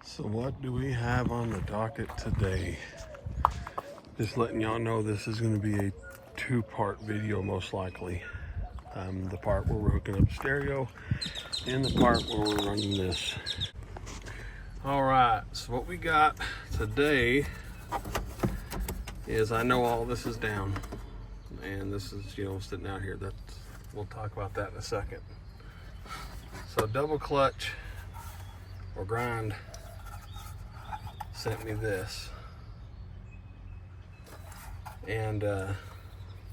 So what do we have on the docket today? Just letting y'all know this is going to be a two-part video most likely. The part where we're hooking up stereo and the part where we're running this. All right, so what we got today is, I know all this is down and this is, sitting out here. We'll talk about that in a second. So double clutch or grind sent me this, and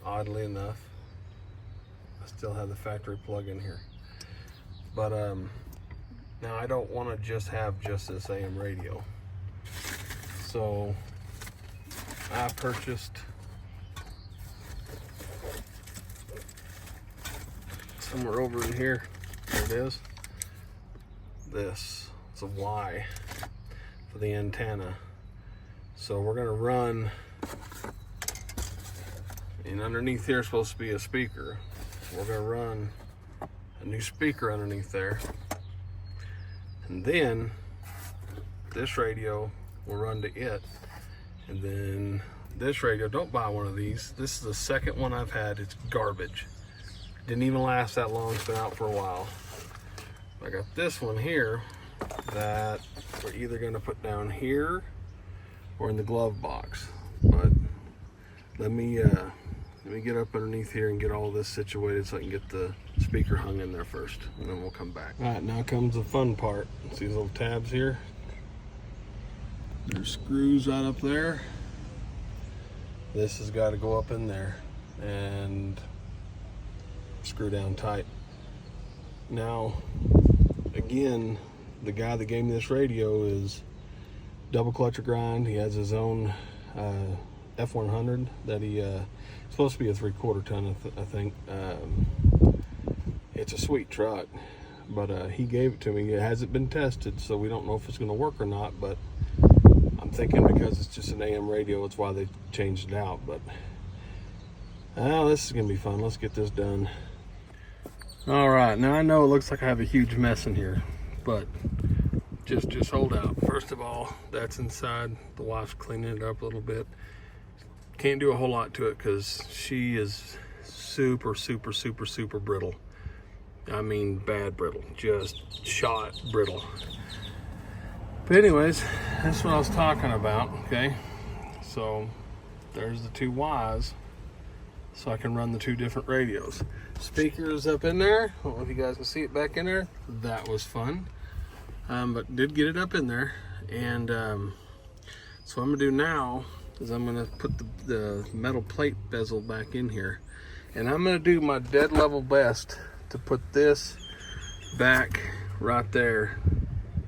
oddly enough, I still have the factory plug in here. But now I don't want to just have just this AM radio, so I purchased somewhere over in here. There it is. This, it's a Y for the antenna. So we're gonna run, and underneath here is supposed to be a speaker. So we're gonna run a new speaker underneath there, and then this radio will run to it, and then this radio, don't buy one of these. This is the second one I've had. It's garbage. Didn't even last that long. It's been out for a while. I got this one here that we're either going to put down here or in the glove box. But let me get up underneath here and get all this situated so I can get the speaker hung in there first, and then we'll come back. All right, now comes the fun part. See these little tabs here? There's screws right up there. This has got to go up in there and screw down tight. Now, again, the guy that gave me this radio is double clutch or grind. He has his own F100 that he supposed to be a 3/4 ton, I think. It's a sweet truck, but he gave it to me. It hasn't been tested, so we don't know if it's going to work or not. But I'm thinking because it's just an AM radio, it's why they changed it out. But this is going to be fun. Let's get this done. All right, now I know it looks like I have a huge mess in here, but just hold out. First of all, that's inside. The wife's cleaning it up a little bit. Can't do a whole lot to it because she is super brittle. I mean, bad brittle, just shot brittle. But anyways, that's what I was talking about, okay? So there's the two Ys, so I can run the two different radios. Speakers up in there. I don't know if you guys can see it back in there. That was fun, but did get it up in there. And so what I'm gonna do now is I'm gonna put the metal plate bezel back in here, and I'm gonna do my dead level best to put this back right there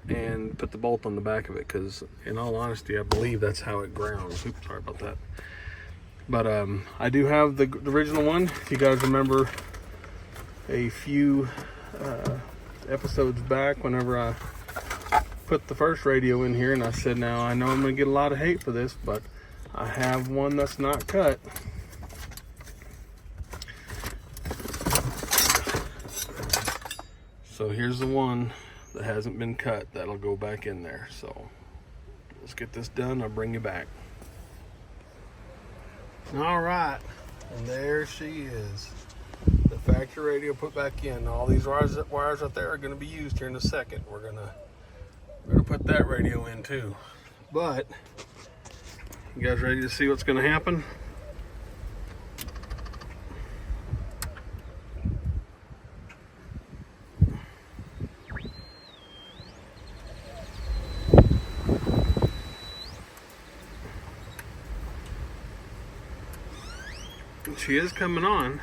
and put the bolt on the back of it, because in all honesty, I believe that's how it grounds. Oops, sorry about that. But I do have the original one. If you guys remember a few episodes back, whenever I put the first radio in here, and I said, now I know I'm gonna get a lot of hate for this, but I have one that's not cut. So here's the one that hasn't been cut. That'll go back in there. So let's get this done. I'll bring you back. All right, and there she is, the factory radio put back in. All these wires right there are going to be used here in a second. We're gonna put that radio in too. But you guys ready to see what's going to happen? She is coming on.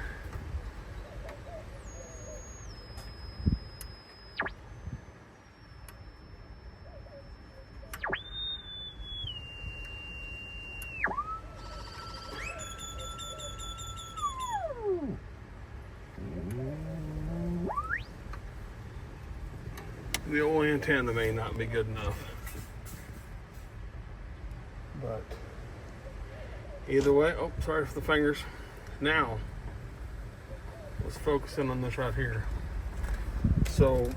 The old antenna may not be good enough, but either way, oh, sorry for the fingers. Now, let's focus in on this right here. So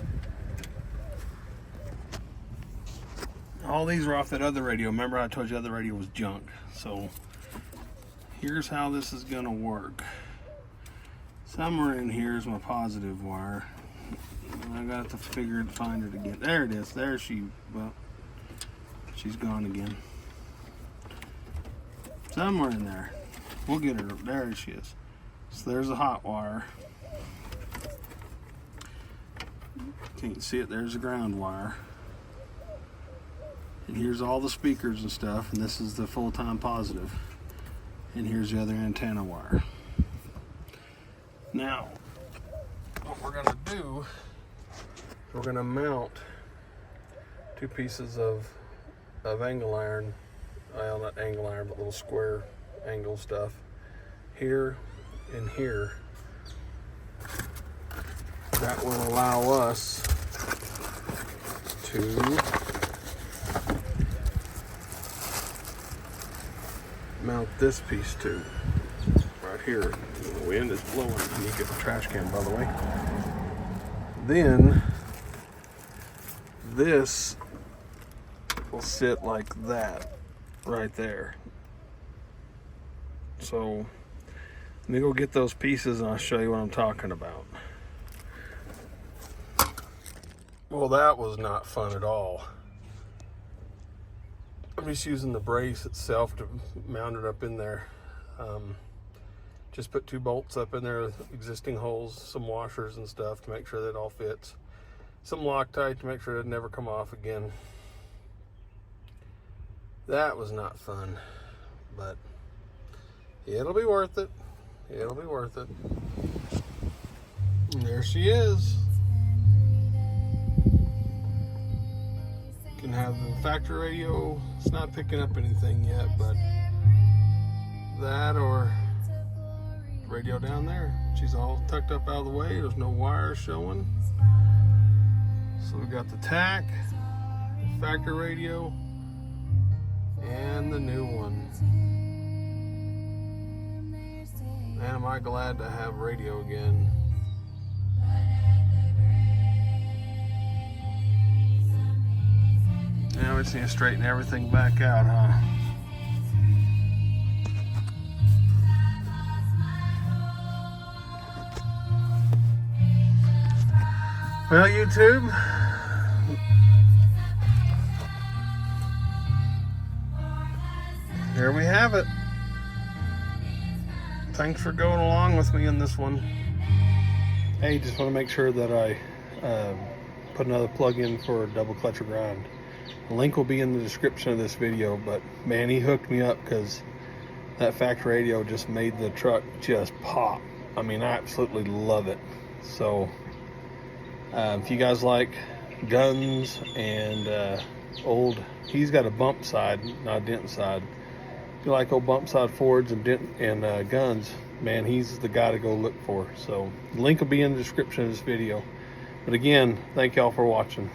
all these are off that other radio. Remember I told you the other radio was junk. So here's how this is gonna work. Somewhere in here is my positive wire. I got to find it again. There it is. There well, she's gone again. Somewhere in there. We'll get her. There she is. So there's a hot wire. Can't see it. There's a ground wire. And here's all the speakers and stuff. And this is the full-time positive. And here's the other antenna wire. Now, what we're going to do, we're going to mount 2 pieces of angle iron. Well, not angle iron, but little square angle stuff. Here and here. That will allow us to mount this piece too, right here. The wind is blowing. You get the trash can, by the way. Then this will sit like that right there. So let me go get those pieces and I'll show you what I'm talking about. Well, that was not fun at all. I'm just using the brace itself to mount it up in there. Just put 2 bolts up in there, existing holes, some washers and stuff to make sure that it all fits. Some Loctite to make sure it never come off again. That was not fun, but it'll be worth it. It'll be worth it. And there she is. Can have the factory radio. It's not picking up anything yet, but that or radio down there. She's all tucked up out of the way. There's no wires showing. So we got the TAC, factory radio, and the new one. Man, am I glad to have radio again. Now we just need to straighten everything back out, huh? Well, YouTube, here we have it. Thanks for going along with me in this one. Hey, just want to make sure that I put another plug in for a double clutch grind. The link will be in the description of this video, but man, he hooked me up because that factory radio just made the truck just pop. I mean, I absolutely love it. So if you guys like guns and he's got a bump side, not a dent side. If you like old bump side Fords and guns, man, he's the guy to go look for. So the link will be in the description of this video. But again, thank y'all for watching.